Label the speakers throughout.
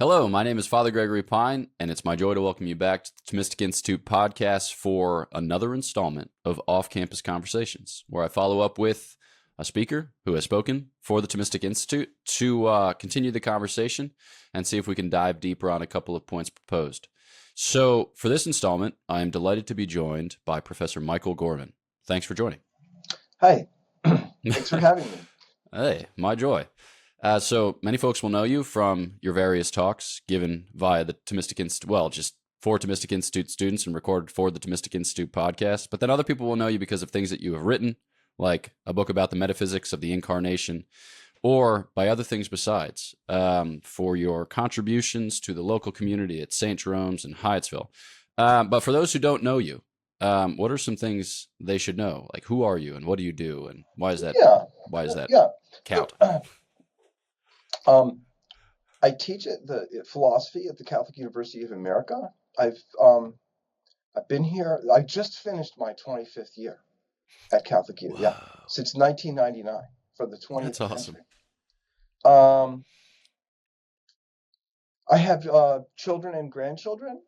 Speaker 1: Hello, my name is Father Gregory Pine, and it's my joy to welcome you back to the Thomistic Institute podcast for another installment of Off-Campus Conversations, where I follow up with a speaker who has spoken for the Thomistic Institute to continue the conversation and see if we can dive deeper on a couple of points proposed. So for this installment, I am delighted to be joined by Professor Michael Gorman. Thanks for joining.
Speaker 2: Hi, thanks for having me.
Speaker 1: Hey, my joy. So many folks will know you from your various talks given via the Thomistic Institute, well, just for Thomistic Institute students and recorded for the Thomistic Institute podcast. But then other people will know you because of things that you have written, like a book about the metaphysics of the incarnation, or by other things besides, for your contributions to the local community at St. Jerome's in Hyattsville. But for those who don't know you, what are some things they should know? Like, who are you and what do you do, and why is that? Why does that count?
Speaker 2: I teach at the philosophy at the Catholic University of America. I've been here. I just finished my 25th year at Catholic U. Yeah, since 1999 for the 20th.
Speaker 1: That's awesome.
Speaker 2: Century. I have children and grandchildren.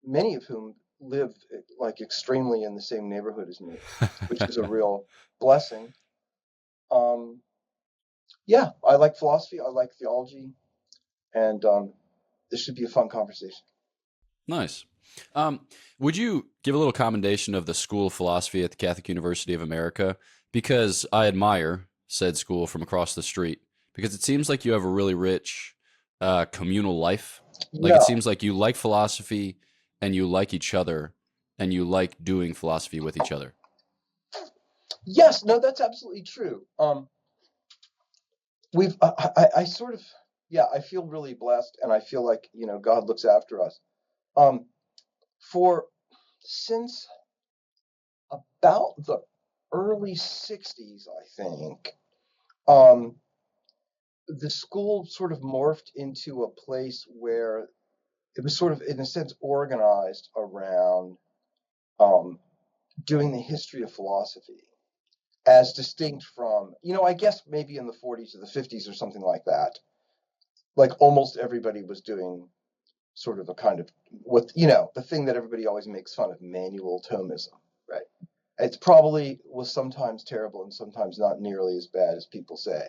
Speaker 2: Many of whom live like extremely in the same neighborhood as me, which is a real blessing. Yeah, I like philosophy, I like theology, and this should be a fun conversation.
Speaker 1: Nice. Would you give a little commendation of the School of Philosophy at the Catholic University of America? Because I admire said school from across the street, because it seems like you have a really rich communal life. It seems like you like philosophy and you like each other and you like doing philosophy with each other.
Speaker 2: Yes, no, that's absolutely true. I feel really blessed, and I feel like, God looks after us. Since about the early 60s, I think, the school sort of morphed into a place where it was sort of, in a sense, organized around doing the history of philosophy, as distinct from, I guess maybe in the 40s or the 50s or something like that, like almost everybody was doing sort of a kind of the thing that everybody always makes fun of, manual Thomism, right? It's probably was sometimes terrible and sometimes not nearly as bad as people say.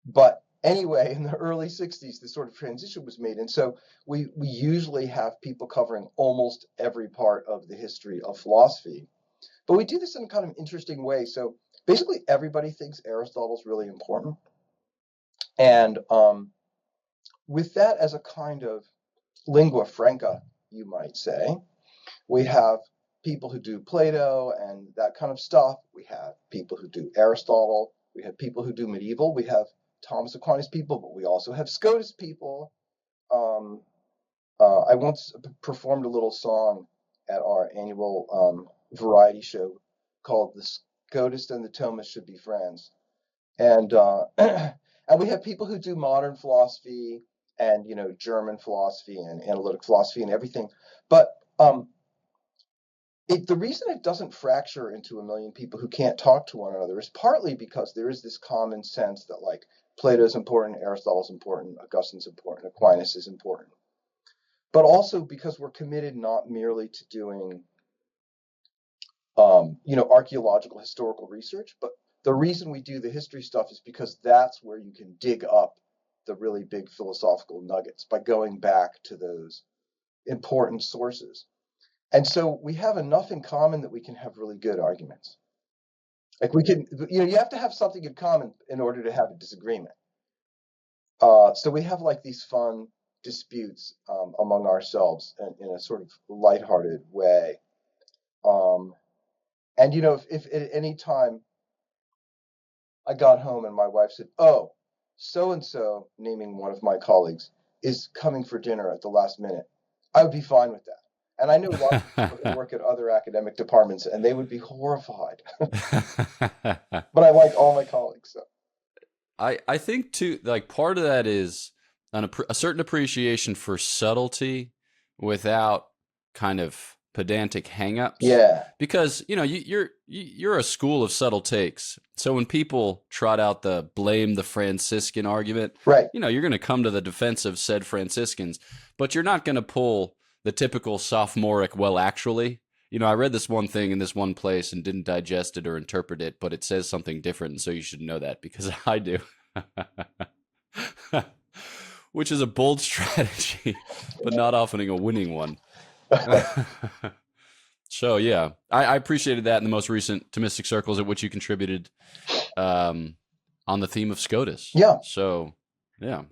Speaker 2: But anyway, in the early 60s, this sort of transition was made. And so we usually have people covering almost every part of the history of philosophy. But we do this in a kind of interesting way. So basically, everybody thinks Aristotle's really important. And with that as a kind of lingua franca, you might say, we have people who do Plato and that kind of stuff. We have people who do Aristotle. We have people who do medieval. We have Thomas Aquinas people, but we also have Scotus people. I once performed a little song at our annual variety show called "The Scotus and the Thomist Should Be Friends," and and we have people who do modern philosophy and German philosophy and analytic philosophy and everything. But the reason it doesn't fracture into a million people who can't talk to one another is partly because there is this common sense that, like, Plato's important, Aristotle's important, Augustine's important, Aquinas is important. But also because we're committed not merely to doing, archaeological historical research, but the reason we do the history stuff is because that's where you can dig up the really big philosophical nuggets by going back to those important sources. And so we have enough in common that we can have really good arguments. Like we can, you have to have something in common in order to have a disagreement. So we have like these fun disputes among ourselves in a sort of lighthearted way. And if at any time I got home and my wife said, "Oh, so-and-so," naming one of my colleagues, "is coming for dinner at the last minute," I would be fine with that. And I know a lot of people who work at other academic departments, and they would be horrified. But I like all my colleagues. So.
Speaker 1: I think too, like, part of that is a certain appreciation for subtlety without kind of pedantic hangups.
Speaker 2: Yeah.
Speaker 1: Because, you're a school of subtle takes. So when people trot out the blame the Franciscan argument,
Speaker 2: Right.
Speaker 1: you're going to come to the defense of said Franciscans, but you're not going to pull the typical sophomoric, well, actually, I read this one thing in this one place and didn't digest it or interpret it, but it says something different, and so you should know that because I do. Which is a bold strategy, but not often a winning one. So, yeah, I appreciated that in the most recent Thomistic circles at which you contributed on the theme of SCOTUS.
Speaker 2: Yeah.
Speaker 1: So, yeah.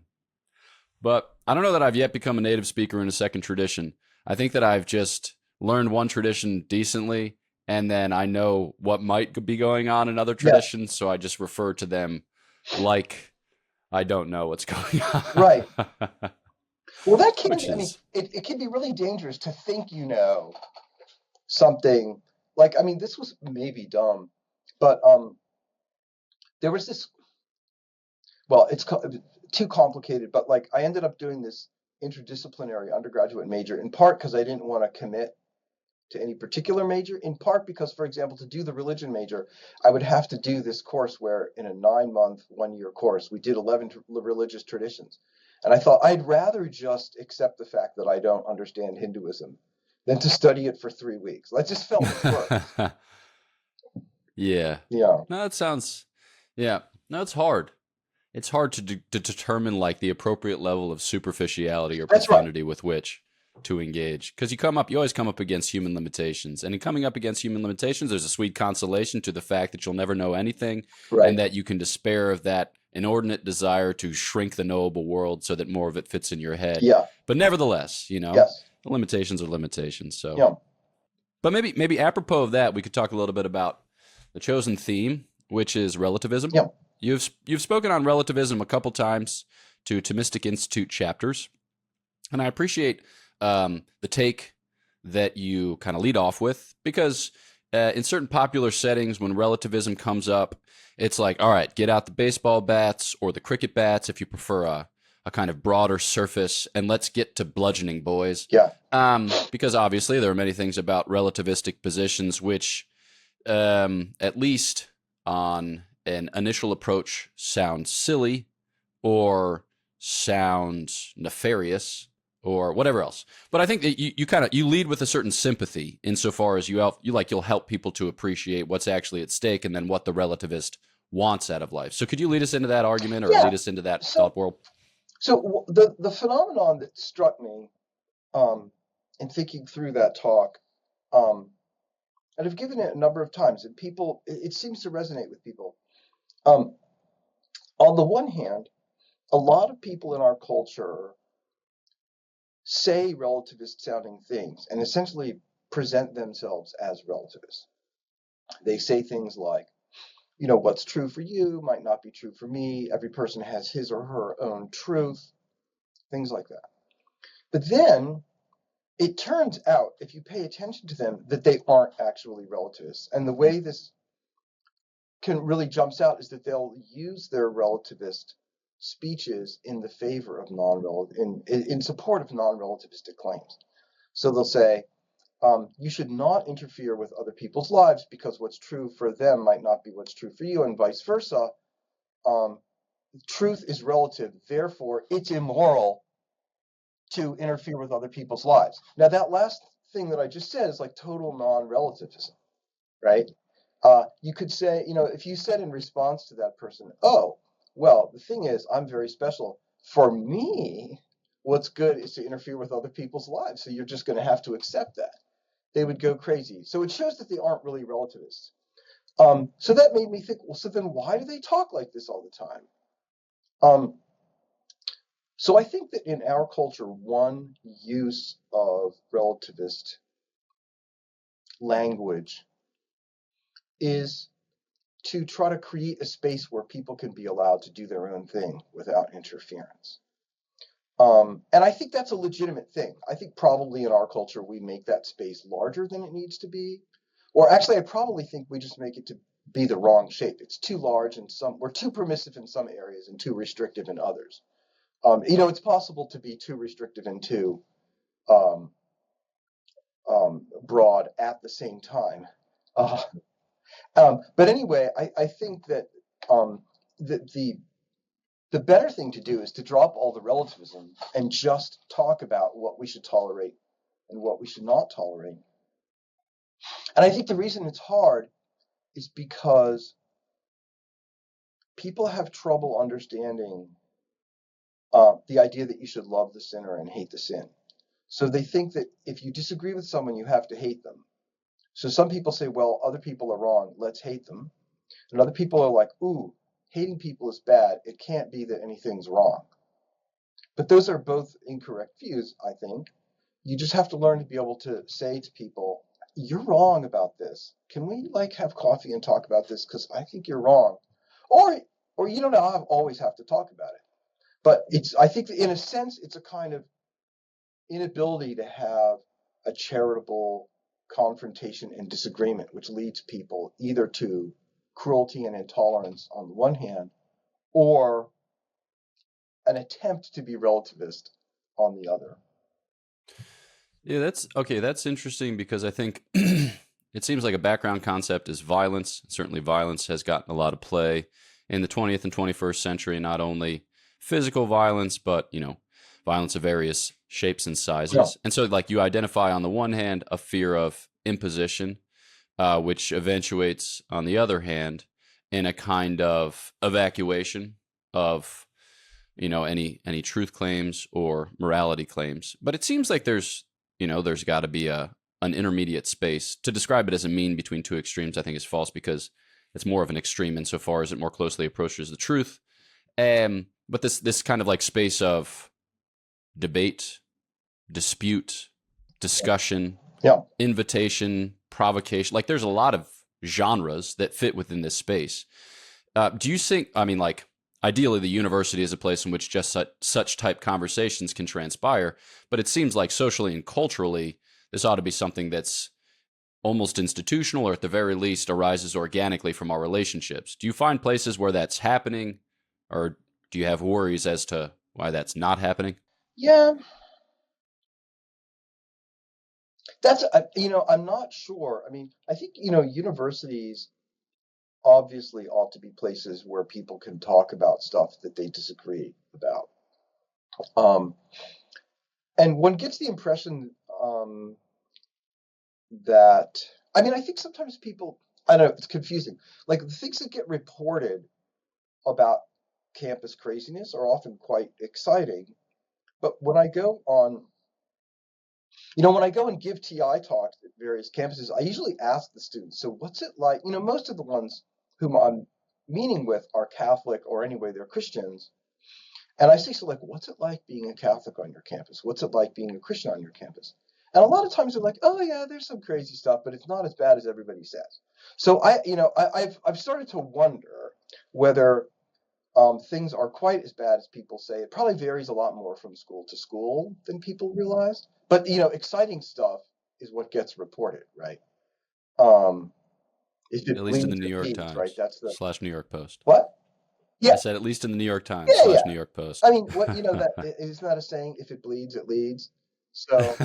Speaker 1: But I don't know that I've yet become a native speaker in a second tradition. I think that I've just learned one tradition decently, and then I know what might be going on in other traditions, so I just refer to them like I don't know what's going on.
Speaker 2: Right. Well, that can be, it can be really dangerous to think something like, this was maybe dumb, but there was this, well, it's too complicated, but like I ended up doing this interdisciplinary undergraduate major in part because I didn't want to commit to any particular major, in part because, for example, to do the religion major, I would have to do this course where in a 9-month, 1-year course, we did 11 religious traditions. And I thought I'd rather just accept the fact that I don't understand Hinduism than to study it for 3 weeks. I just felt worse.
Speaker 1: Yeah.
Speaker 2: Yeah.
Speaker 1: No, that sounds, yeah. No, it's hard. It's hard to determine like the appropriate level of superficiality or profundity with which to engage, because you always come up against human limitations, and in coming up against human limitations, there's a sweet consolation to the fact that you'll never know anything, and that you can despair of that inordinate desire to shrink the knowable world so that more of it fits in your head.
Speaker 2: Yeah.
Speaker 1: But nevertheless, the limitations are limitations. So,
Speaker 2: yeah.
Speaker 1: But maybe apropos of that, we could talk a little bit about the chosen theme, which is relativism.
Speaker 2: Yeah.
Speaker 1: You've spoken on relativism a couple times to Thomistic Institute chapters, and I appreciate the take that you kind of lead off with, because in certain popular settings, when relativism comes up, it's like, all right, get out the baseball bats or the cricket bats if you prefer a kind of broader surface, and let's get to bludgeoning, boys.
Speaker 2: Yeah.
Speaker 1: Because obviously there are many things about relativistic positions which, at least on an initial approach, sound silly or sound nefarious or whatever else. But I think that you lead with a certain sympathy insofar as you'll help people to appreciate what's actually at stake and then what the relativist wants out of life. So could you lead us into that argument or lead us into that thought world? So
Speaker 2: the phenomenon that struck me in thinking through that talk, and I've given it a number of times, and it seems to resonate with people. On the one hand, a lot of people in our culture say relativist sounding things and essentially present themselves as relativists. They say things like, what's true for you might not be true for me. Every person has his or her own truth, things like that. But then it turns out, if you pay attention to them, that they aren't actually relativists. And the way this can really jumps out is that they'll use their relativist speeches in the favor of in support of non-relativistic claims. So they'll say, you should not interfere with other people's lives because what's true for them might not be what's true for you, and vice versa. Truth is relative, therefore it's immoral to interfere with other people's lives. Now that last thing that I just said is like total non-relativism, right? You could say, if you said in response to that person, oh, well, the thing is, I'm very special. For me, what's good is to interfere with other people's lives. So you're just going to have to accept that. They would go crazy. So it shows that they aren't really relativists. So that made me think, well, so then why do they talk like this all the time? So I think that in our culture, one use of relativist language is to try to create a space where people can be allowed to do their own thing without interference. And I think that's a legitimate thing. I think probably in our culture, we make that space larger than it needs to be. Or actually, I probably think we just make it to be the wrong shape. It's too large in we're too permissive in some areas and too restrictive in others. It's possible to be too restrictive and too broad at the same time. But anyway, I think that the better thing to do is to drop all the relativism and just talk about what we should tolerate and what we should not tolerate. And I think the reason it's hard is because people have trouble understanding the idea that you should love the sinner and hate the sin. So they think that if you disagree with someone, you have to hate them. So some people say, well, other people are wrong, let's hate them. And other people are like, ooh, hating people is bad. It can't be that anything's wrong. But those are both incorrect views, I think. You just have to learn to be able to say to people, you're wrong about this. Can we have coffee and talk about this? Because I think you're wrong. Or you don't always have to talk about it. But I think that in a sense, it's a kind of inability to have a charitable confrontation and disagreement, which leads people either to cruelty and intolerance on the one hand, or an attempt to be relativist on the other.
Speaker 1: Yeah, that's interesting, because I think it seems like a background concept is violence. Certainly violence has gotten a lot of play in the 20th and 21st century, not only physical violence, but, violence of various shapes and sizes.
Speaker 2: Yeah.
Speaker 1: And so you identify on the one hand a fear of imposition, which eventuates on the other hand in a kind of evacuation of, any truth claims or morality claims. But it seems like there's got to be an intermediate space. To describe it as a mean between two extremes, I think is false, because it's more of an extreme insofar as it more closely approaches the truth. But this kind of space of debate, dispute, discussion, invitation, provocation, there's a lot of genres that fit within this space. Do you think, ideally the university is a place in which just such type conversations can transpire, but it seems like socially and culturally, this ought to be something that's almost institutional, or at the very least arises organically from our relationships. Do you find places where that's happening, or do you have worries as to why that's not happening?
Speaker 2: Yeah. That's, I'm not sure. I think, universities obviously ought to be places where people can talk about stuff that they disagree about. And one gets the impression that, I think sometimes people, I don't know, it's confusing. The things that get reported about campus craziness are often quite exciting. But when I go and give TI talks at various campuses, I usually ask the students, so what's it like? Most of the ones whom I'm meeting with are Catholic, or anyway, they're Christians. And I say, so what's it like being a Catholic on your campus? What's it like being a Christian on your campus? And a lot of times they're like, oh yeah, there's some crazy stuff, but it's not as bad as everybody says. So I've started to wonder whether things are quite as bad as people say. It probably varies a lot more from school to school than people realize. But exciting stuff is what gets reported, right?
Speaker 1: At least in the New York Times,
Speaker 2: right? That's
Speaker 1: / New York Post.
Speaker 2: What? Yeah.
Speaker 1: I said at least in the New York Times / New York Post.
Speaker 2: What that isn't that a saying? If it bleeds, it leads. So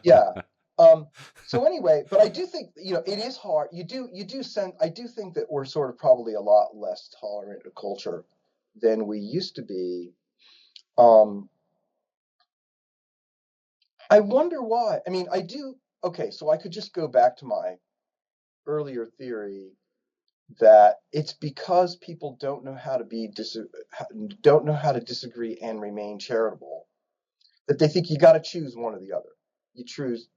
Speaker 2: yeah. So anyway, but I do think it is hard. I do think that we're sort of probably a lot less tolerant a culture than we used to be. I wonder why. I do. Okay, so I could just go back to my earlier theory that it's because people don't know how to disagree and remain charitable, that they think you got to choose one or the other. You choose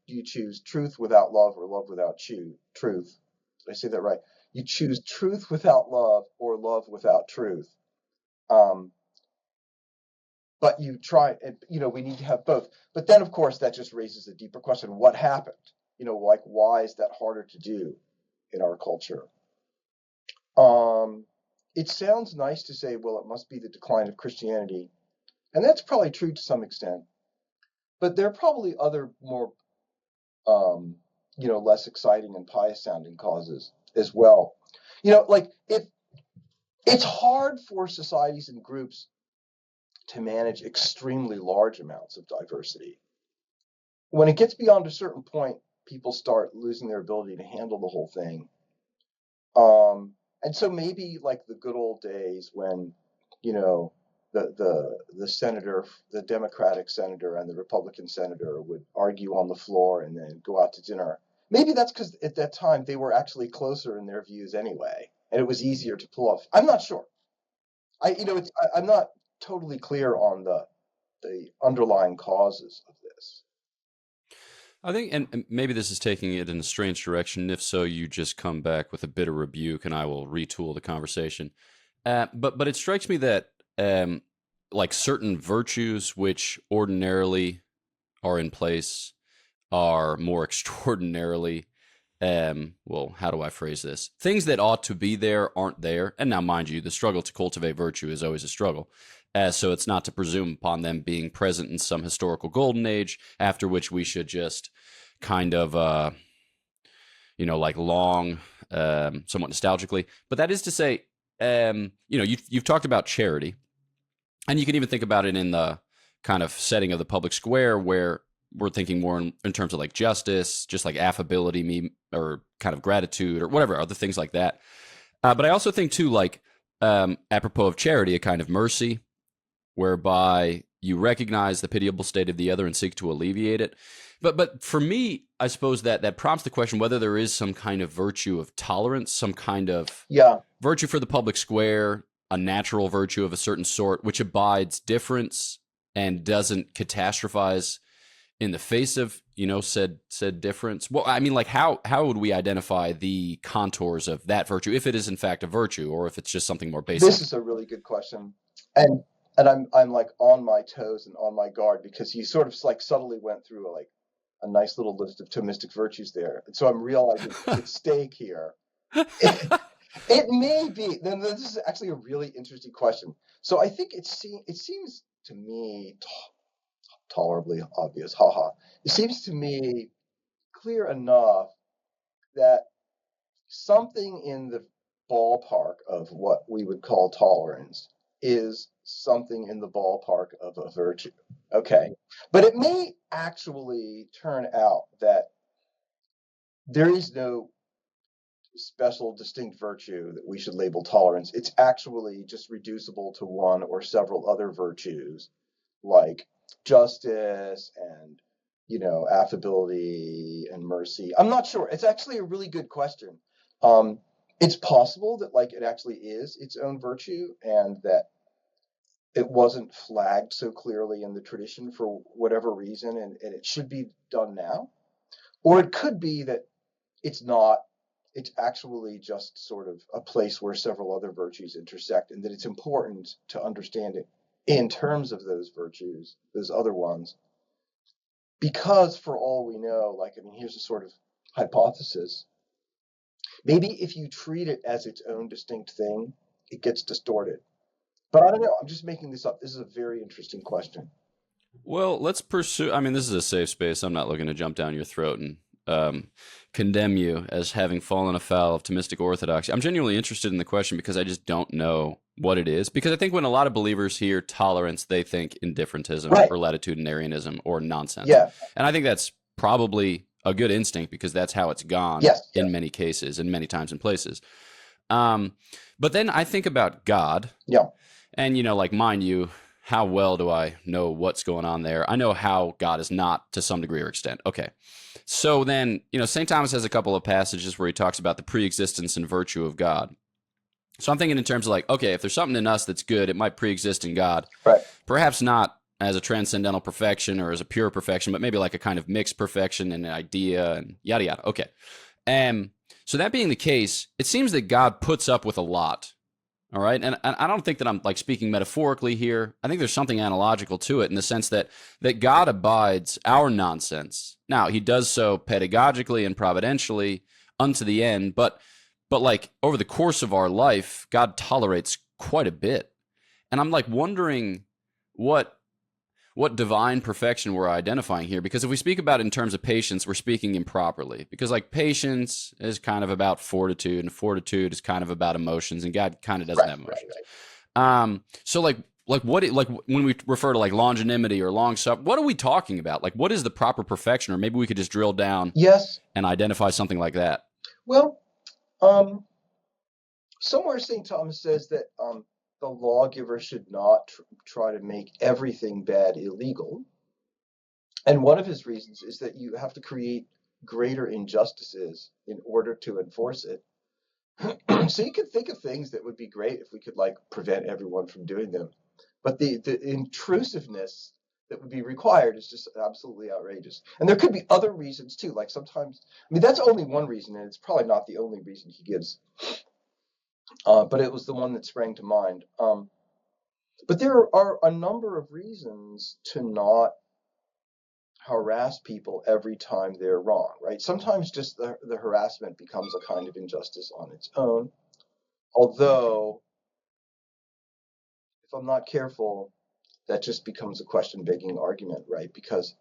Speaker 2: truth without love, or love without truth. Did I say that right? You choose truth without love, or love without truth. But you try, we need to have both. But then, of course, that just raises a deeper question. What happened? Why is that harder to do in our culture? It sounds nice to say, well, it must be the decline of Christianity. And that's probably true to some extent. But there are probably other more, less exciting and pious sounding causes as well. It's hard for societies and groups to manage extremely large amounts of diversity. When it gets beyond a certain point, people start losing their ability to handle the whole thing. And so maybe like the good old days when, you know, the senator, the Democratic senator and the Republican senator would argue on the floor and then go out to dinner. Maybe that's because at that time they were actually closer in their views anyway, and it was easier to pull off. I'm not sure. I'm not totally clear on the underlying causes of this.
Speaker 1: I think, and maybe this is taking it in a strange direction. If so, you just come back with a bitter rebuke, and I will retool the conversation. But it strikes me that like certain virtues which ordinarily are in place are more extraordinarily, well, how do I phrase this? Things that ought to be there aren't there. And now, mind you, the struggle to cultivate virtue is always a struggle. So it's not to presume upon them being present in some historical golden age, after which we should just kind of, like long, somewhat nostalgically. But that is to say, you've talked about charity, and you can even think about it in the kind of setting of the public square where we're thinking more in terms of like justice, just like affability, or kind of gratitude or whatever, other things like that. But I also think too, like, apropos of charity, a kind of mercy, whereby you recognize the pitiable state of the other and seek to alleviate it. But for me, I suppose that prompts the question whether there is some kind of virtue of tolerance, some kind of virtue for the public square, a natural virtue of a certain sort, which abides difference and doesn't catastrophize in the face of, said difference. Well, I mean, like, how would we identify the contours of that virtue, if it is in fact a virtue, or if it's just something more basic?
Speaker 2: This is a really good question. And I'm like on my toes and on my guard, because you sort of like subtly went through like a nice little list of Thomistic virtues there. And so I'm realizing it's at stake here. It may be. Then this is actually a really interesting question. So I think it seems to me tolerably obvious. Haha. It seems to me clear enough that something in the ballpark of what we would call tolerance is something in the ballpark of a virtue. Okay. But it may actually turn out that there is no special distinct virtue that we should label tolerance. It's actually just reducible to one or several other virtues like justice and, affability and mercy. I'm not sure. It's actually a really good question. It's possible that like it actually is its own virtue and that it wasn't flagged so clearly in the tradition for whatever reason, and it should be done now. Or it could be that it's not. It's actually just sort of a place where several other virtues intersect, and that it's important to understand it in terms of those virtues, those other ones. Because for all we know, here's a sort of hypothesis. Maybe if you treat it as its own distinct thing, it gets distorted. But I don't know. I'm just making this up. This is a very interesting question.
Speaker 1: Well, let's pursue. I mean, this is a safe space. I'm not looking to jump down your throat and condemn you as having fallen afoul of Thomistic orthodoxy. I'm genuinely interested in the question because I just don't know what it is. Because I think when a lot of believers hear tolerance, they think indifferentism or latitudinarianism or nonsense.
Speaker 2: Yeah.
Speaker 1: And I think that's probably a good instinct because that's how it's gone in many cases and many times and places. But then I think about God.
Speaker 2: Yeah.
Speaker 1: And, mind you, how well do I know what's going on there? I know how God is not to some degree or extent. Okay. So then, St. Thomas has a couple of passages where he talks about the preexistence and virtue of God. So I'm thinking in terms of like, okay, if there's something in us that's good, it might preexist in God.
Speaker 2: Right.
Speaker 1: Perhaps not as a transcendental perfection or as a pure perfection, but maybe like a kind of mixed perfection and an idea and yada, yada. Okay. So that being the case, it seems that God puts up with a lot. All right. And I don't think that I'm like speaking metaphorically here. I think there's something analogical to it in the sense that God abides our nonsense. Now, he does so pedagogically and providentially unto the end, but like over the course of our life, God tolerates quite a bit. And I'm like wondering what divine perfection we're identifying here. Because if we speak about it in terms of patience, we're speaking improperly. Because like patience is kind of about fortitude, and fortitude is kind of about emotions, and God kind of doesn't have emotions. Right. So like like like when we refer to like longanimity or long suffering, what are we talking about? Like, what is the proper perfection? Or maybe we could just drill down
Speaker 2: Yes.
Speaker 1: and identify something like that.
Speaker 2: Well, somewhere St. Thomas says that the lawgiver should not try to make everything bad illegal. And one of his reasons is that you have to create greater injustices in order to enforce it. So you can think of things that would be great if we could like prevent everyone from doing them. But the intrusiveness that would be required is just absolutely outrageous. And there could be other reasons too. Like sometimes, I mean, that's only one reason, and it's probably not the only reason he gives. But it was the one that sprang to mind. But there are a number of reasons to not harass people every time they're wrong, right? Sometimes just the harassment becomes a kind of injustice on its own. Although, if I'm not careful, that just becomes a question begging argument, right? Because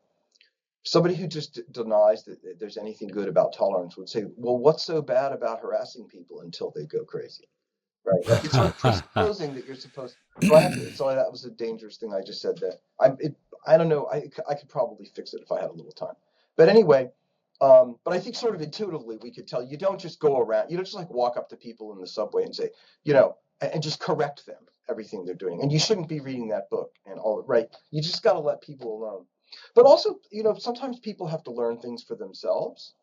Speaker 2: somebody who just denies that there's anything good about tolerance would say, well, what's so bad about harassing people until they go crazy? Right. Like it's sort of presupposing that you're supposed. So that was a dangerous thing I just said. That I don't know. I could probably fix it if I had a little time. But anyway, but I think sort of intuitively we could tell you don't just go around. You don't just like walk up to people in the subway and say, and just correct them everything they're doing. And you shouldn't be reading that book and all. Right. You just got to let people alone. But also, sometimes people have to learn things for themselves.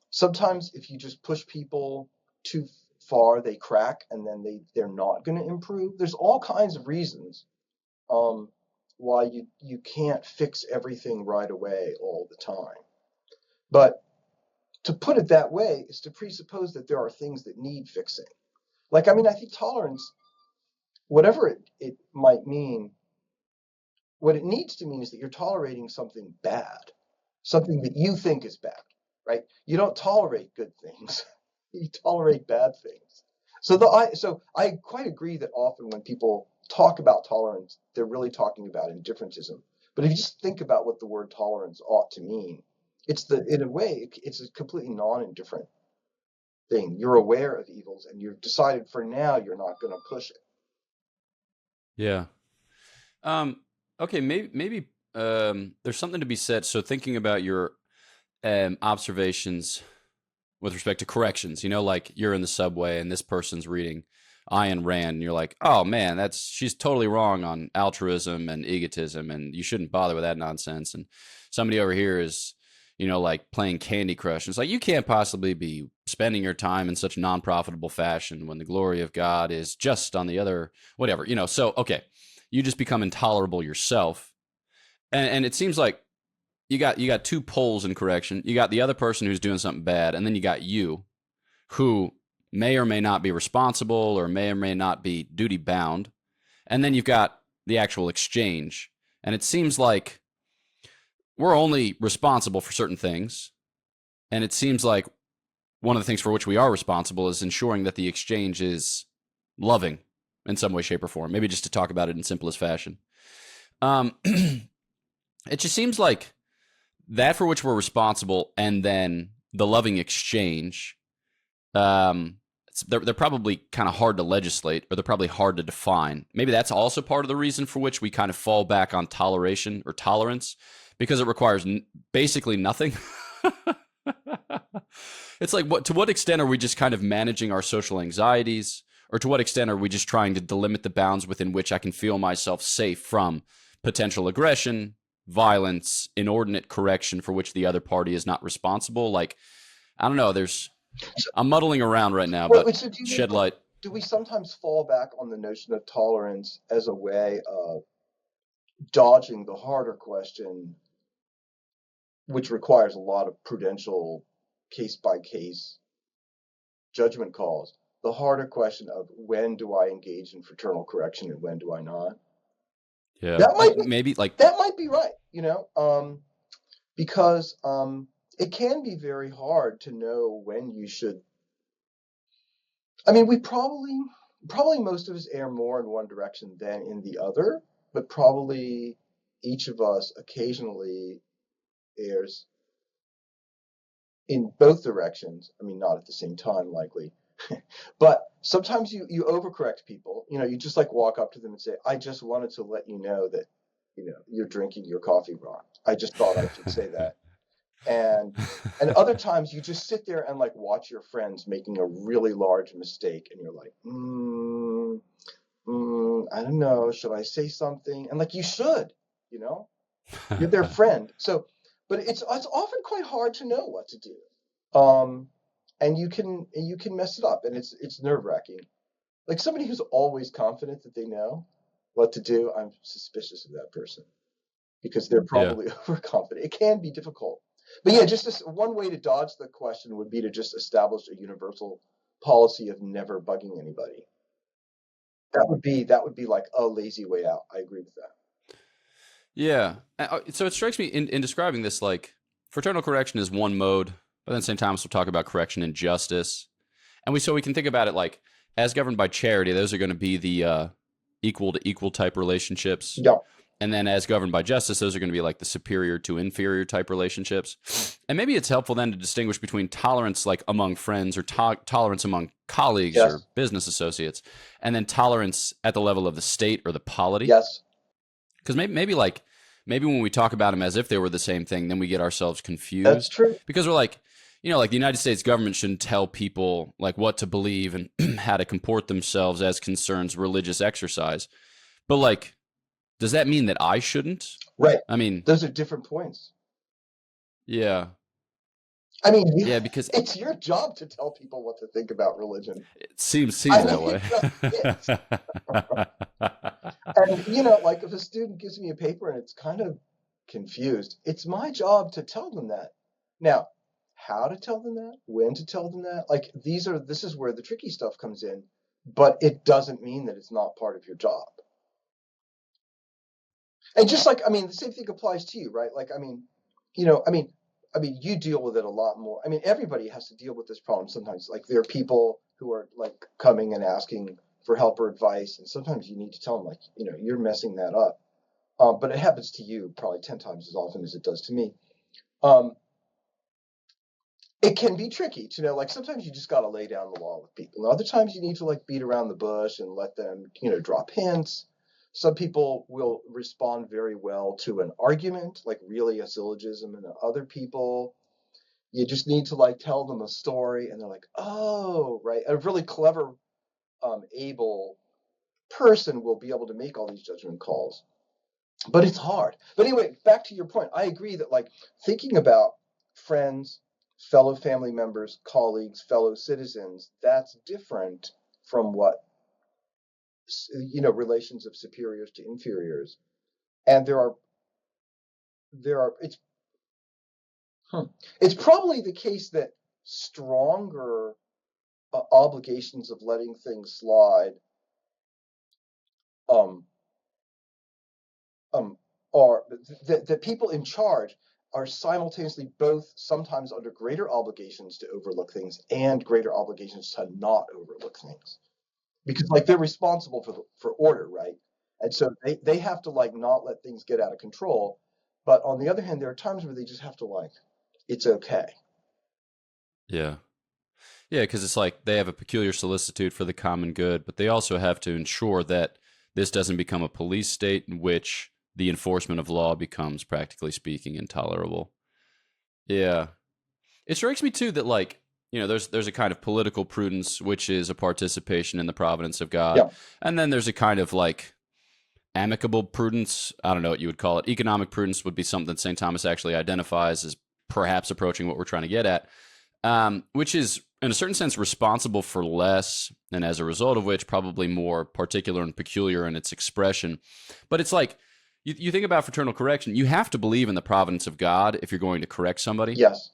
Speaker 2: Sometimes if you just push people too far, they crack, and then they're not going to improve. There's all kinds of reasons why you can't fix everything right away all the time. But to put it that way is to presuppose that there are things that need fixing. Like, I mean, I think tolerance, whatever it might mean, what it needs to mean is that you're tolerating something bad, something that you think is bad, right? You don't tolerate good things. You tolerate bad things. So I quite agree that often when people talk about tolerance, they're really talking about indifferentism. But if you just think about what the word tolerance ought to mean, in a way, it's a completely non-indifferent thing. You're aware of evils and you've decided for now you're not going to push it.
Speaker 1: Yeah. Okay. Maybe there's something to be said. So thinking about your observations with respect to corrections, like you're in the subway and this person's reading Ayn Rand, and you're like, oh man, she's totally wrong on altruism and egotism, and you shouldn't bother with that nonsense. And somebody over here is, like playing Candy Crush. And it's like, you can't possibly be spending your time in such non-profitable fashion when the glory of God is just on the other, whatever, So, okay, you just become intolerable yourself. And it seems like you got two poles in correction. You got the other person who's doing something bad, and then you got you, who may or may not be responsible or may not be duty bound. And then you've got the actual exchange. And it seems like we're only responsible for certain things. And it seems like one of the things for which we are responsible is ensuring that the exchange is loving in some way, shape, or form. Maybe just to talk about it in simplest fashion. It just seems like that for which we're responsible, and then the loving exchange, they're probably kind of hard to legislate, or they're probably hard to define. Maybe that's also part of the reason for which we kind of fall back on toleration or tolerance, because it requires basically nothing. It's like, to what extent are we just kind of managing our social anxieties, or to what extent are we just trying to delimit the bounds within which I can feel myself safe from potential aggression, violence, inordinate correction for which the other party is not responsible? Like, I don't know. I'm muddling around right now, but
Speaker 2: So
Speaker 1: shed light.
Speaker 2: Do we sometimes fall back on the notion of tolerance as a way of dodging the harder question, which requires a lot of prudential case-by-case judgment calls? The harder question of when do I engage in fraternal correction and when do I not?
Speaker 1: Yeah,
Speaker 2: That might that might be right, because it can be very hard to know when you should. I mean, we probably most of us err more in one direction than in the other, but probably each of us occasionally errs in both directions. I mean, not at the same time, likely, But sometimes you overcorrect people. You just like walk up to them and say, I just wanted to let you know that, you're drinking your coffee wrong. I just thought I should say that. And other times you just sit there and like watch your friends making a really large mistake, and you're like, I don't know, should I say something? And like, you should, you're their friend. So, but it's often quite hard to know what to do. And you can mess it up, and it's nerve-wracking. Like somebody who's always confident that they know what to do, I'm suspicious of that person, because they're probably overconfident. It can be difficult. But yeah, just one way to dodge the question would be to just establish a universal policy of never bugging anybody. That would be like a lazy way out. I agree with that.
Speaker 1: Yeah. So it strikes me in describing this, like fraternal correction is one mode, but at the same time, we'll talk about correction and justice. And we can think about it like as governed by charity, those are going to be the equal to equal type relationships.
Speaker 2: Yeah.
Speaker 1: And then as governed by justice, those are going to be like the superior to inferior type relationships. And maybe it's helpful then to distinguish between tolerance like among friends or tolerance among colleagues or business associates, and then tolerance at the level of the state or the polity.
Speaker 2: Yes.
Speaker 1: Because maybe when we talk about them as if they were the same thing, then we get ourselves confused.
Speaker 2: That's true.
Speaker 1: Because we're like, like the United States government shouldn't tell people like what to believe and how to comport themselves as concerns religious exercise. But like, does that mean that I shouldn't?
Speaker 2: Right.
Speaker 1: I mean,
Speaker 2: those are different points.
Speaker 1: Yeah.
Speaker 2: I mean,
Speaker 1: because
Speaker 2: it's your job to tell people what to think about religion.
Speaker 1: It seems that way.
Speaker 2: And like if a student gives me a paper and it's kind of confused, it's my job to tell them that. Now, how to tell them that, when to tell them that, like this is where the tricky stuff comes in, but it doesn't mean that it's not part of your job. And just like, the same thing applies to you, right? Like, you deal with it a lot more. Everybody has to deal with this problem sometimes. Like there are people who are like coming and asking for help or advice, and sometimes you need to tell them like, you're messing that up. But it happens to you probably 10 times as often as it does to me. It can be tricky to know, like sometimes you just got to lay down the law with people. And other times you need to like beat around the bush and let them, drop hints. Some people will respond very well to an argument, like really a syllogism, and other people, you just need to like tell them a story, and they're like, oh, right. A really clever, able person will be able to make all these judgment calls, but it's hard. But anyway, back to your point, I agree that like thinking about friends, fellow family members, colleagues, fellow citizens, that's different from what relations of superiors to inferiors. And it's probably the case that stronger obligations of letting things slide are that people in charge are simultaneously both sometimes under greater obligations to overlook things and greater obligations to not overlook things. Because like they're responsible for order, right? And so they have to like not let things get out of control. But on the other hand, there are times where they just have to like, it's okay.
Speaker 1: Yeah. Yeah, because it's like they have a peculiar solicitude for the common good, but they also have to ensure that this doesn't become a police state in which the enforcement of law becomes, practically speaking, intolerable. Yeah. It strikes me too that like, there's a kind of political prudence, which is a participation in the providence of God.
Speaker 2: Yeah.
Speaker 1: And then there's a kind of like amicable prudence. I don't know what you would call it. Economic prudence would be something that St. Thomas actually identifies as perhaps approaching what we're trying to get at, which is in a certain sense responsible for less, and as a result of which probably more particular and peculiar in its expression. But it's like, you think about fraternal correction, you have to believe in the providence of God if you're going to correct somebody.
Speaker 2: Yes.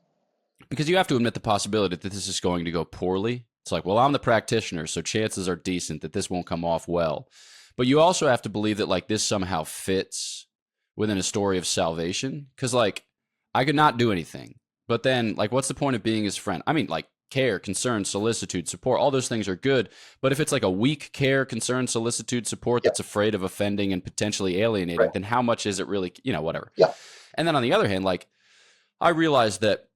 Speaker 1: Because you have to admit the possibility that this is going to go poorly. It's like, well, I'm the practitioner, so chances are decent that this won't come off well. But you also have to believe that like this somehow fits within a story of salvation. Because like, I could not do anything. But then like, what's the point of being his friend? Like care, concern, solicitude, support, all those things are good. But if it's like a weak care, concern, solicitude, support that's afraid of offending and potentially alienating, then how much is it really, whatever.
Speaker 2: Yeah.
Speaker 1: And then on the other hand, like I realized that,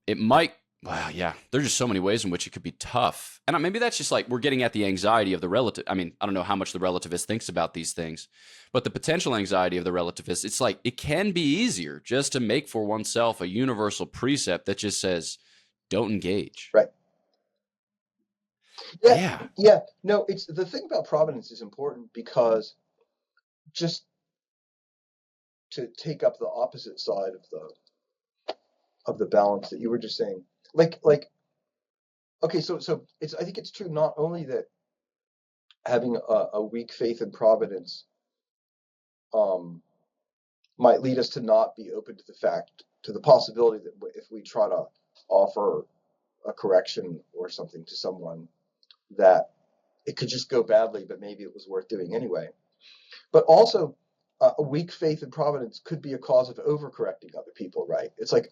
Speaker 1: it might Wow, yeah. There's just so many ways in which it could be tough. And maybe that's just like we're getting at the anxiety of the relative. I mean, I don't know how much the relativist thinks about these things, but the potential anxiety of the relativist, it's like it can be easier just to make for oneself a universal precept that just says, don't engage.
Speaker 2: Right.
Speaker 1: Yeah.
Speaker 2: Yeah. No, it's the thing about Providence is important because just to take up the opposite side of the balance that you were just saying, like okay, so it's, I think it's true not only that having a weak faith in Providence might lead us to not be open to the possibility that if we try to offer a correction or something to someone, that it could just go badly, but maybe it was worth doing anyway. But also, a weak faith in Providence could be a cause of overcorrecting other people, right? It's like,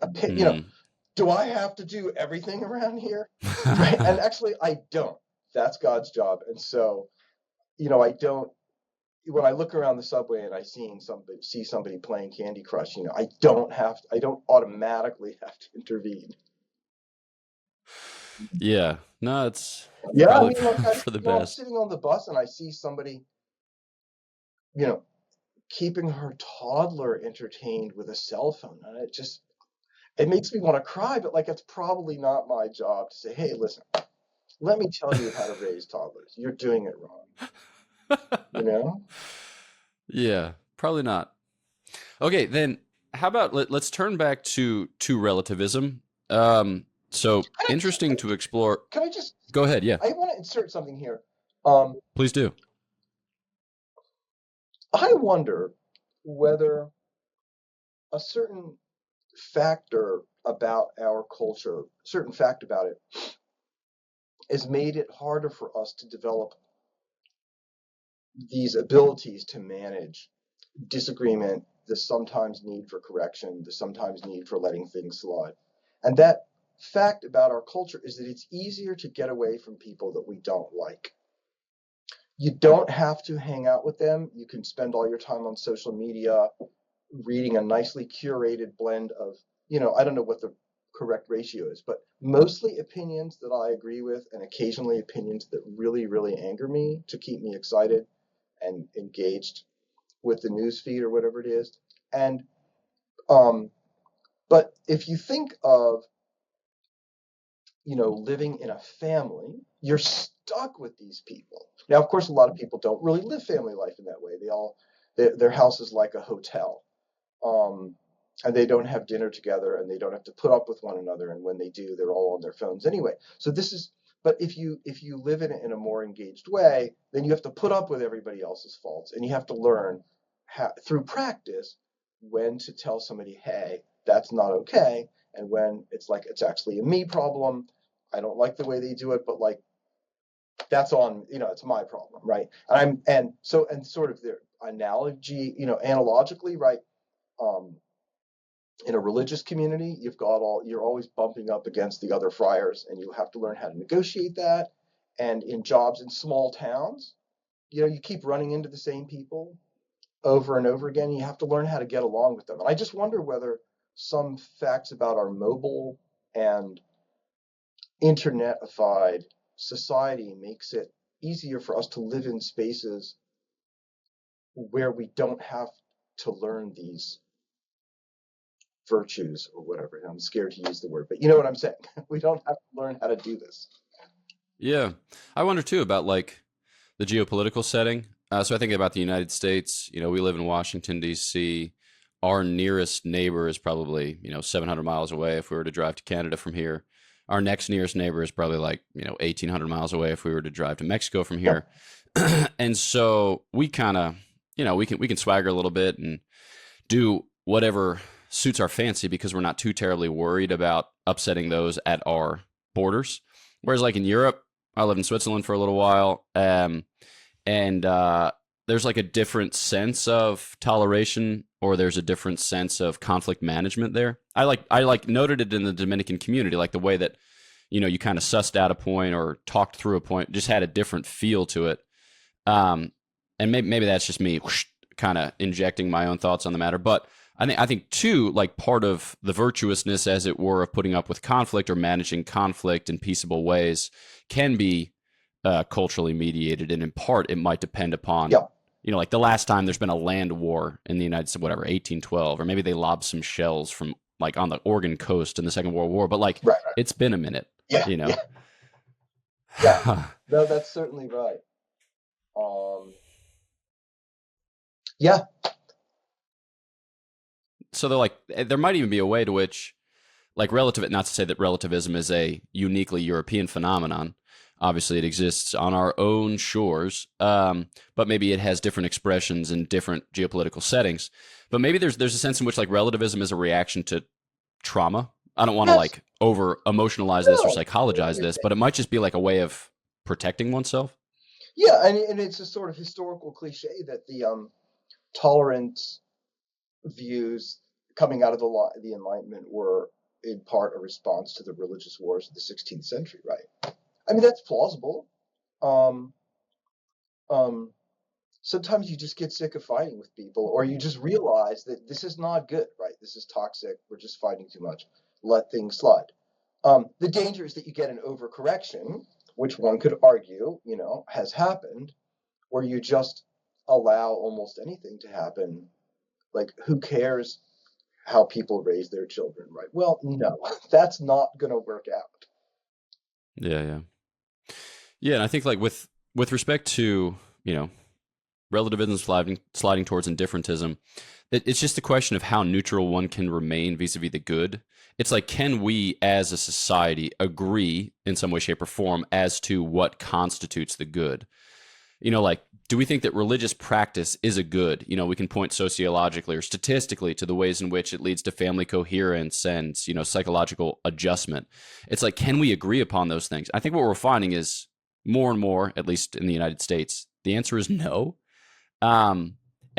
Speaker 2: do I have to do everything around here? Right? And actually, I don't. That's God's job. And so, I don't. When I look around the subway and I see somebody playing Candy Crush, I don't automatically have to intervene.
Speaker 1: Yeah. No, it's
Speaker 2: probably
Speaker 1: for the best.
Speaker 2: I'm sitting on the bus and I see somebody, keeping her toddler entertained with a cell phone, and it makes me want to cry. But like, it's probably not my job to say, hey, listen, let me tell you how to raise toddlers. You're doing it wrong.
Speaker 1: Yeah, probably not. Okay, then how about let's turn back to relativism. So interesting to explore.
Speaker 2: Can I just
Speaker 1: go ahead? Yeah,
Speaker 2: I want to insert something here.
Speaker 1: Please do.
Speaker 2: I wonder whether a certain factor about our culture, certain fact about it, has made it harder for us to develop these abilities to manage disagreement, the sometimes need for correction, the sometimes need for letting things slide. And that fact about our culture is that it's easier to get away from people that we don't like. You don't have to hang out with them. You can spend all your time on social media reading a nicely curated blend of, I don't know what the correct ratio is, but mostly opinions that I agree with and occasionally opinions that really, really anger me to keep me excited and engaged with the news feed or whatever it is. And but if you think of living in a family, you're stuck with these people. Now, of course, a lot of people don't really live family life in that way. Their house is like a hotel, and they don't have dinner together, and they don't have to put up with one another. And when they do, they're all on their phones anyway. So but if you live in a more engaged way, then you have to put up with everybody else's faults, and you have to learn through practice when to tell somebody, hey, that's not okay, and when it's like it's actually a me problem. I don't like the way they do it, but like that's on, it's my problem, right? And sort of their analogy, analogically, right? In a religious community, you're always bumping up against the other friars, and you have to learn how to negotiate that. And in jobs in small towns, you keep running into the same people over and over again. You have to learn how to get along with them. And I just wonder whether some facts about our mobile and internetified society makes it easier for us to live in spaces where we don't have to learn these virtues or whatever. I'm scared to use the word, but you know what I'm saying. We don't have to learn how to do this.
Speaker 1: Yeah, I wonder too about like the geopolitical setting. So I think about the United States. We live in Washington, D.C. Our nearest neighbor is probably 700 miles away. If we were to drive to Canada from here, our next nearest neighbor is probably like 1,800 miles away. If we were to drive to Mexico from here, and so we kind of we can swagger a little bit and do whatever suits our fancy because we're not too terribly worried about upsetting those at our borders. Whereas like in Europe, I lived in Switzerland for a little while, and there's like a different sense of toleration, or there's a different sense of conflict management there. I like noted it in the Dominican community, like the way that you kind of sussed out a point or talked through a point, just had a different feel to it. And maybe that's just me kind of injecting my own thoughts on the matter, but I think too, like part of the virtuousness, as it were, of putting up with conflict or managing conflict in peaceable ways can be culturally mediated, and in part it might depend upon,
Speaker 2: Yeah.
Speaker 1: like the last time there's been a land war in the United States, whatever, 1812, or maybe they lobbed some shells from like on the Oregon coast in the Second World War, but like
Speaker 2: Right.
Speaker 1: it's been a minute,
Speaker 2: Yeah.
Speaker 1: you know.
Speaker 2: Yeah. Yeah. No, that's certainly right. Yeah.
Speaker 1: So they're like, there might even be a way to which, like, not to say that relativism is a uniquely European phenomenon. Obviously, it exists on our own shores, but maybe it has different expressions in different geopolitical settings. But maybe there's a sense in which like relativism is a reaction to trauma. I don't want to
Speaker 2: Yes.
Speaker 1: like over emotionalize this or
Speaker 2: No.
Speaker 1: psychologize this, but it might just be like a way of protecting oneself.
Speaker 2: Yeah, and it's a sort of historical cliche that the tolerant views coming out of the Enlightenment were in part a response to the religious wars of the 16th century, right? I mean, that's plausible. Um, um, Sometimes you just get sick of fighting with people, or you just realize that this is not good, right? This is toxic. We're just fighting too much. Let things slide. The danger is that you get an overcorrection, which one could argue, has happened, where you just allow almost anything to happen. Like, who cares how people raise their children, right? Well, no, that's not going to work out.
Speaker 1: Yeah, yeah, yeah. And I think like with respect to relativism sliding towards indifferentism, it's just a question of how neutral one can remain vis-a-vis the good. It's like, can we as a society agree in some way, shape, or form as to what constitutes the good? Like, do we think that religious practice is a good? We can point sociologically or statistically to the ways in which it leads to family coherence and, psychological adjustment. It's like, can we agree upon those things? I think what we're finding is more and more, at least in the United States, the answer is no. And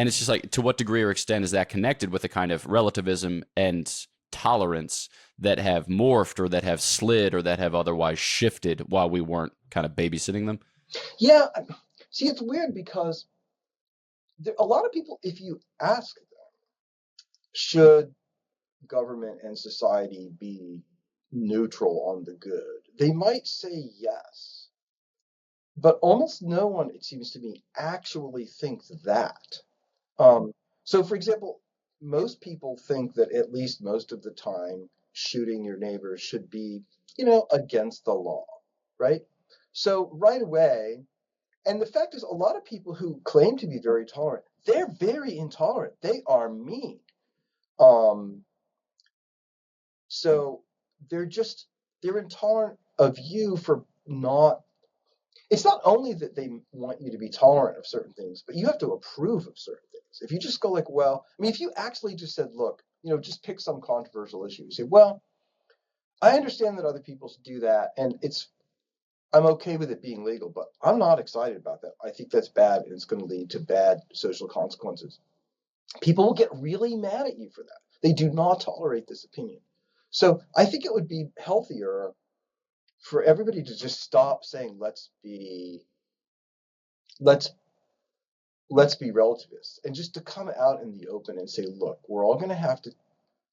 Speaker 1: it's just like, to what degree or extent is that connected with a kind of relativism and tolerance that have morphed or that have slid or that have otherwise shifted while we weren't kind of babysitting them?
Speaker 2: Yeah, see, it's weird because a lot of people, if you ask them, should government and society be neutral on the good, they might say yes. But almost no one, it seems to me, actually thinks that. Um, so, for example, most people think that at least most of the time, shooting your neighbor should be, against the law, right? So, right away, and the fact is, a lot of people who claim to be very tolerant, they're very intolerant. They are mean. Um, so they're intolerant of you for not. It's not only that they want you to be tolerant of certain things, but you have to approve of certain things. If you just go like, well, I mean, if you actually just said, look, just pick some controversial issue, you say, well, I understand that other people do that, and I'm okay with it being legal, but I'm not excited about that. I think that's bad, and it's going to lead to bad social consequences. People will get really mad at you for that. They do not tolerate this opinion. So I think it would be healthier for everybody to just stop saying let's be relativists, and just to come out in the open and say, look, we're all going to have to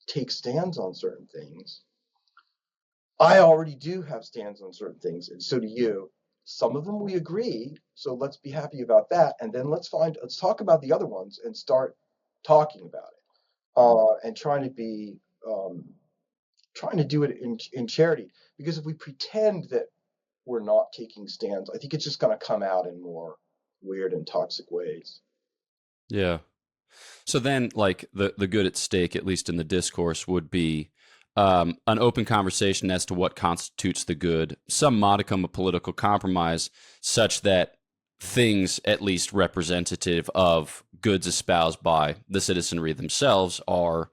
Speaker 2: take stands on certain things. I already do have stands on certain things, and so do you. Some of them we agree, so let's be happy about that, and then let's talk about the other ones and start talking about it, and trying to do it in charity. Because if we pretend that we're not taking stands, I think it's just going to come out in more weird and toxic ways.
Speaker 1: Yeah. So then, like, the good at stake, at least in the discourse, would be an open conversation as to what constitutes the good, some modicum of political compromise, such that things at least representative of goods espoused by the citizenry themselves are,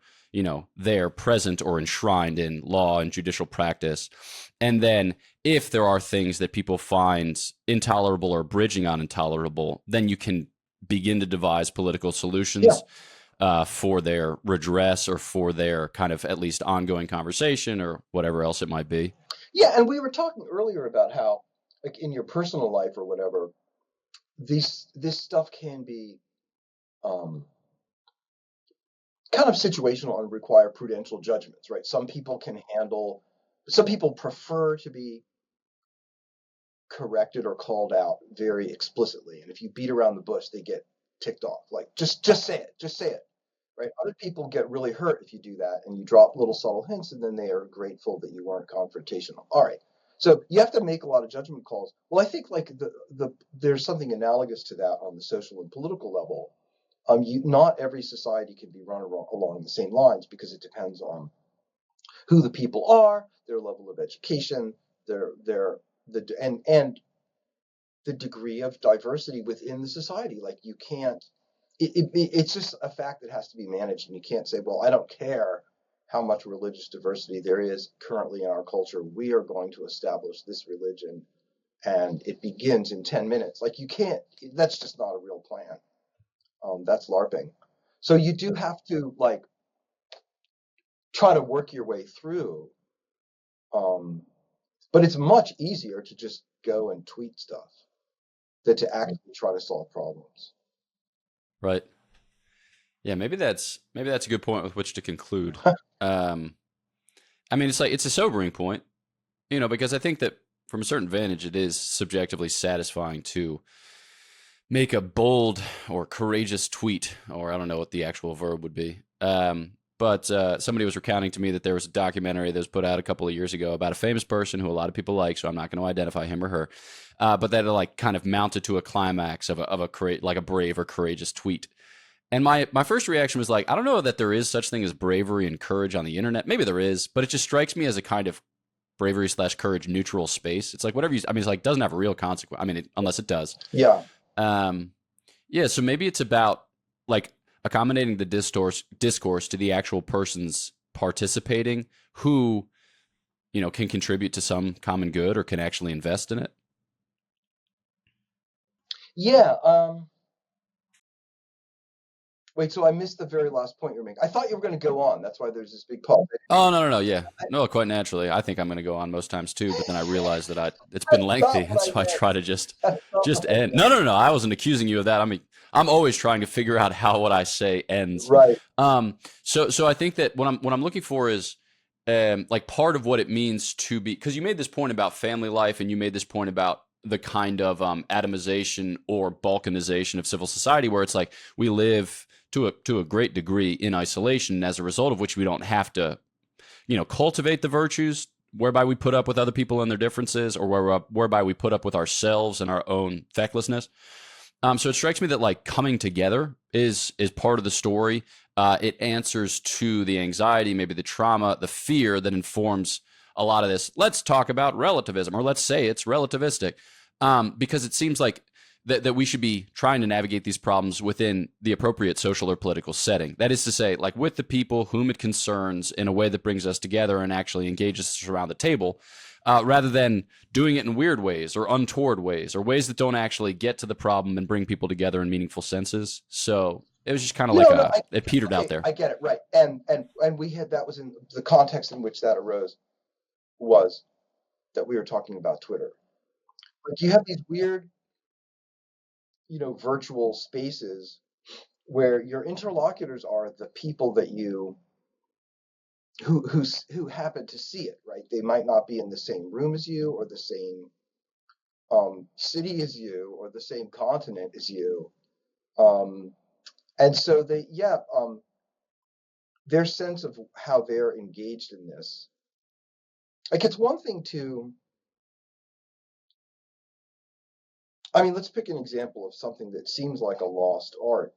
Speaker 1: there present or enshrined in law and judicial practice. And then if there are things that people find intolerable or bridging on intolerable, then you can begin to devise political solutions for their redress or for their kind of at least ongoing conversation or whatever else it might be.
Speaker 2: Yeah, and we were talking earlier about how, like, in your personal life or whatever, this stuff can be kind of situational and require prudential judgments, right? Some people prefer to be corrected or called out very explicitly. And if you beat around the bush, they get ticked off. Like, just say it, right? Other people get really hurt if you do that and you drop little subtle hints, and then they are grateful that you weren't confrontational. All right. So you have to make a lot of judgment calls. Well, I think like there's something analogous to that on the social and political level. Not every society can be run along the same lines because it depends on who the people are, their level of education, and the degree of diversity within the society. Like you can't. It's just a fact that has to be managed, and you can't say, well, I don't care how much religious diversity there is currently in our culture. We are going to establish this religion, and it begins in 10 minutes. Like you can't. That's just not a real plan. That's LARPing. So you do have to like try to work your way through. But it's much easier to just go and tweet stuff than to actually try to solve problems.
Speaker 1: Right. Yeah, maybe that's a good point with which to conclude. I mean, it's a sobering point, because I think that from a certain vantage, it is subjectively satisfying to make a bold or courageous tweet, or I don't know what the actual verb would be. But somebody was recounting to me that there was a documentary that was put out a couple of years ago about a famous person who a lot of people like, so I'm not going to identify him or her, but that it like kind of mounted to a climax of a brave or courageous tweet. And my first reaction was like, I don't know that there is such thing as bravery and courage on the internet. Maybe there is, but it just strikes me as a kind of bravery / courage neutral space. It's like whatever it's like doesn't have a real consequence. I mean, unless it does.
Speaker 2: Yeah.
Speaker 1: Yeah. So maybe it's about like accommodating the discourse to the actual persons participating who, can contribute to some common good or can actually invest in it.
Speaker 2: Yeah. Wait, so I missed the very last point you're making. I thought you were going to go on. That's why there's this big pause.
Speaker 1: Oh, no. Yeah. No, quite naturally. I think I'm going to go on most times too, but then I realized that it's been lengthy. And so I try to just end. No. I wasn't accusing you of that. I mean, I'm always trying to figure out how what I say ends.
Speaker 2: Right.
Speaker 1: So I think that what I'm looking for is like part of what it means to be, because you made this point about family life and you made this point about the kind of atomization or balkanization of civil society where it's like we live to a great degree in isolation, as a result of which we don't have to, cultivate the virtues whereby we put up with other people and their differences, or whereby we put up with ourselves and our own fecklessness. So it strikes me that like coming together is part of the story. It answers to the anxiety, maybe the trauma, the fear that informs a lot of this. Let's talk about relativism, or let's say it's relativistic, because it seems like that we should be trying to navigate these problems within the appropriate social or political setting. That is to say, like with the people whom it concerns in a way that brings us together and actually engages us around the table, rather than doing it in weird ways or untoward ways or ways that don't actually get to the problem and bring people together in meaningful senses. So it was just kind of it petered out there.
Speaker 2: I get it, right. And we had, that was in the context in which that arose, was that we were talking about Twitter. Like you have these weird, virtual spaces where your interlocutors are the people that you who happen to see it, right? They might not be in the same room as you, or the same city as you, or the same continent as you, and so their sense of how they're engaged in this. Like it's one thing to, I mean, let's pick an example of something that seems like a lost art: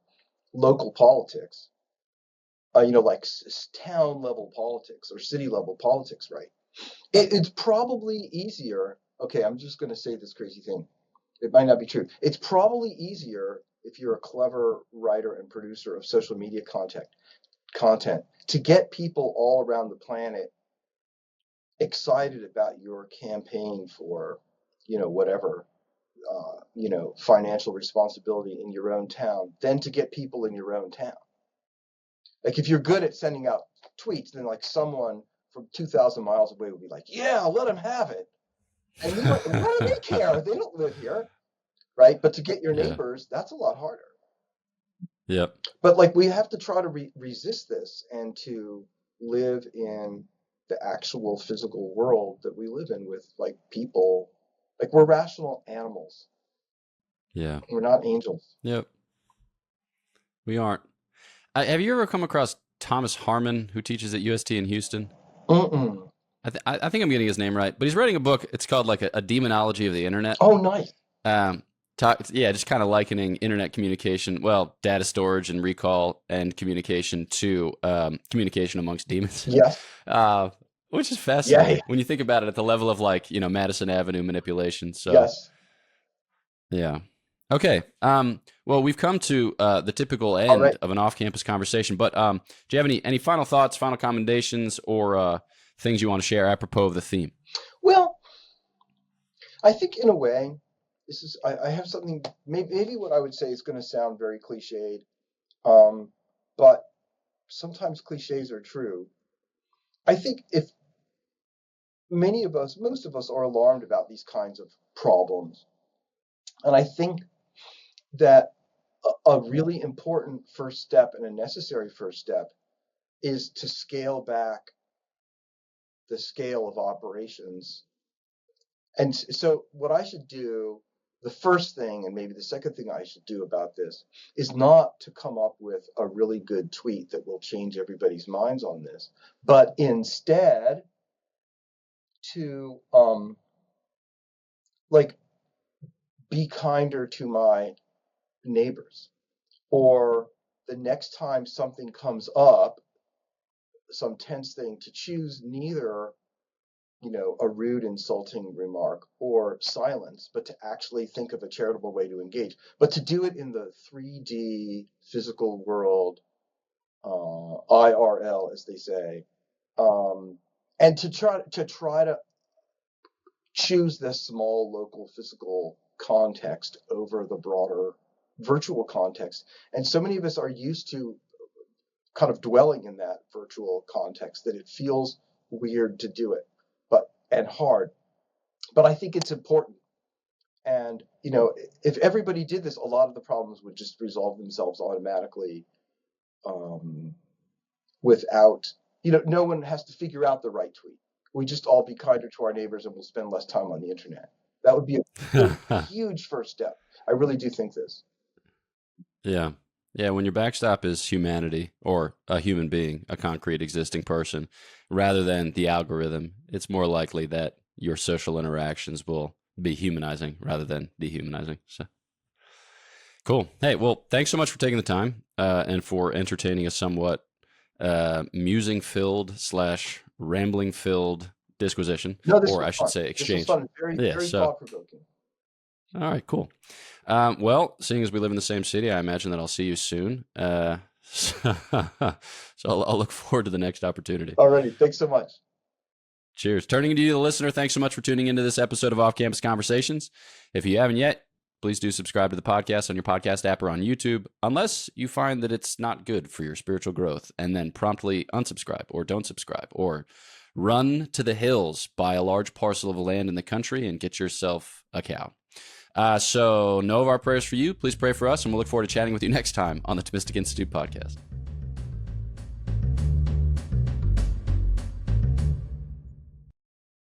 Speaker 2: local politics. Like town level politics or city level politics, right? It's probably easier. Okay, I'm just going to say this crazy thing. It might not be true. It's probably easier if you're a clever writer and producer of social media content to get people all around the planet excited about your campaign for, whatever, financial responsibility in your own town than to get people in your own town. Like if you're good at sending out tweets, then like someone from 2,000 miles away would be like, yeah, let them have it. And you're like, what do they care? They don't live here, right? But to get your neighbors, that's a lot harder.
Speaker 1: Yep.
Speaker 2: But like we have to try to resist this and to live in the actual physical world that we live in with like people. Like we're rational animals.
Speaker 1: Yeah.
Speaker 2: We're not angels.
Speaker 1: Yep. We aren't. Have you ever come across Thomas Harmon, who teaches at UST in Houston?
Speaker 2: Mm-mm.
Speaker 1: I think I'm getting his name right, but he's writing a book. It's called like a demonology of the internet.
Speaker 2: Oh, nice.
Speaker 1: Just kind of likening internet communication, well, data storage and recall and communication to communication amongst demons.
Speaker 2: Yes.
Speaker 1: Which is fascinating
Speaker 2: Yeah.
Speaker 1: when you think about it at the level of like, Madison Avenue manipulation. So,
Speaker 2: Yes.
Speaker 1: yeah. Okay. Well, we've come to the typical end
Speaker 2: All right.
Speaker 1: of an off-campus conversation, but do you have any final thoughts, final commendations, or things you want to share apropos of the theme?
Speaker 2: Well, I think in a way, this is I have something. Maybe what I would say is going to sound very cliched, but sometimes cliches are true. I think if most of us are alarmed about these kinds of problems, and I think that a really important first step and a necessary first step is to scale back the scale of operations. And so what I should do, the first thing, and maybe the second thing I should do about this, is not to come up with a really good tweet that will change everybody's minds on this, but instead to like be kinder to my neighbors, or the next time something comes up, some tense thing, to choose neither a rude, insulting remark or silence, but to actually think of a charitable way to engage, but to do it in the 3D physical world, IRL, as they say, and to try to choose this small local physical context over the broader virtual context. And so many of us are used to kind of dwelling in that virtual context that it feels weird to do it, and hard. But I think it's important. And, if everybody did this, a lot of the problems would just resolve themselves automatically, without, no one has to figure out the right tweet. We just all be kinder to our neighbors and we'll spend less time on the internet. That would be a huge first step. I really do think this.
Speaker 1: Yeah. Yeah, when your backstop is humanity or a human being, a concrete existing person, rather than the algorithm, it's more likely that your social interactions will be humanizing rather than dehumanizing. So, cool. Hey, well, thanks so much for taking the time and for entertaining a somewhat musing-filled / rambling-filled disquisition, or I should say exchange.
Speaker 2: This was fun. Very thought-provoking.
Speaker 1: All right, cool. Well, seeing as we live in the same city, I imagine that I'll see you soon. So I'll look forward to the next opportunity.
Speaker 2: Alrighty, thanks so much.
Speaker 1: Cheers. Turning to you, the listener, thanks so much for tuning into this episode of Off Campus Conversations. If you haven't yet, please do subscribe to the podcast on your podcast app or on YouTube, unless you find that it's not good for your spiritual growth, and then promptly unsubscribe or don't subscribe, or run to the hills, buy a large parcel of land in the country, and get yourself a cow. So know of our prayers for you. Please pray for us, and we'll look forward to chatting with you next time on the Thomistic Institute podcast.